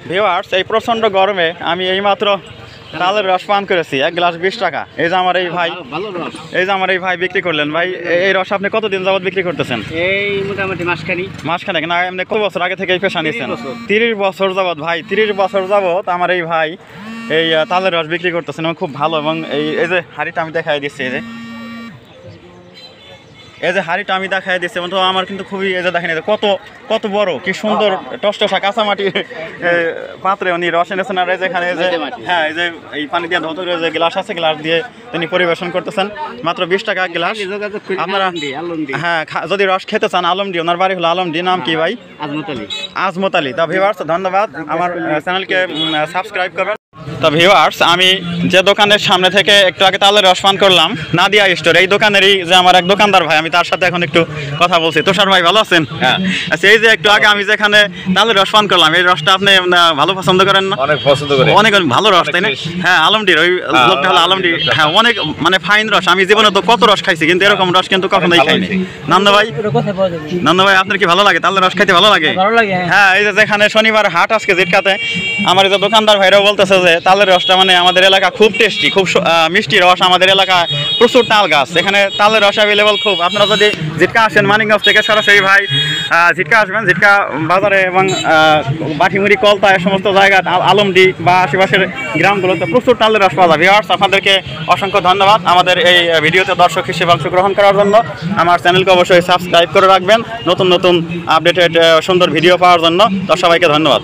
Viewers, এই প্রচণ্ড গরমে আমি এইমাত্র তালের রস পান করেছি, 1 গ্লাস 20 টাকা। এই যে আমার এই ভাই বিক্রি করলেন। ভাই এই রস আপনি কতদিন যাবত বিক্রি করতেছেন? এই মোটামুটি মাসখানেক না, এমনি কত বছর আগে থেকে এই পেশা নিয়েছেন? 30 বছর যাবত। ভাই 30 বছর যাবত আমার এই ভাই এই তালের রস বিক্রি করতেছেন এবং খুব ভালো। এবং এই যে হাঁড়িটা আমি দেখাই দিচ্ছি, এই যে হাঁড়িটা আমি দেখাই দিচ্ছি, তো আমার কিন্তু খুবই এই যে দেখেন কত বড়, কি সুন্দর টসটসা কাঁচামাটির পাত্রে উনি রস এনেছেন। আর এই যে এখানে হ্যাঁ, এই যে এই পানি দিয়ে ধত করে যে গ্লাস আছে, গ্লাস দিয়ে তিনি পরিবেশন করতেছেন। মাত্র 20 টাকা গ্লাস। আপনারা হ্যাঁ, যদি রস খেতে চান, আলমডি, ওনার বাড়ি হলো আলমডি। নাম কি ভাই? আজমত আলী। তা ভিউয়ার্স, ধন্যবাদ, আমার চ্যানেলকে সাবস্ক্রাইব করবেন। তো ভিউয়ার্স, আমি যে দোকানের সামনে থেকে একটু আগে তালের রস পান করলাম, নাদিয়া স্টোর, এই দোকানেরই যে আমার এক দোকানদার ভাই, আমি তার সাথে এখন একটু কথা বলছি। তুষার ভাই, ভালো আছেন? আচ্ছা, এই যে একটু আগে আমি যেখানে তালের রস পান করলাম, এই রসটা আপনি ভালো পছন্দ করেন না? অনেক পছন্দ করি। অনেক ভালো রস, তাই না? হ্যাঁ, আলমডির ওই লোকটা হলো আলমডি। হ্যাঁ, অনেক মানে ফাইন রস। আমি জীবনে তো কত রস খাইছি, কিন্তু এরকম রস কিন্তু কখনোই খাইনি। নন্দ ভাই, আপনার কি ভালো লাগে? তালের রস খাইতে ভালো লাগে? হ্যাঁ, এই যে যেখানে শনিবার হাট আজকে জিটকাতে, আমার এই যে দোকানদার ভাইরাও বলতেছে যে তালের রসটা মানে আমাদের এলাকা খুব টেস্টি, খুব মিষ্টি রস। আমাদের এলাকায় প্রচুর তাল গাছ, এখানে তালের রস অ্যাভেলেবল খুব। আপনারা যদি জিটকা আসেন, মানিকগঞ্জ থেকে সরাসরি ভাই জিটকা আসবেন, জিটকা বাজারে এবং বাটিমুড়ি, কলতা, এই সমস্ত জায়গা, আলমডি বা আশেপাশের গ্রামগুলোতে প্রচুর তালের রস পাওয়া যায়। ভিউয়ার্স, আপনাদেরকে অসংখ্য ধন্যবাদ আমাদের এই ভিডিওতে দর্শক হিসেবে অংশগ্রহণ করার জন্য। আমার চ্যানেলকে অবশ্যই সাবস্ক্রাইব করে রাখবেন নতুন নতুন আপডেটেড সুন্দর ভিডিও পাওয়ার জন্য। তো সবাইকে ধন্যবাদ।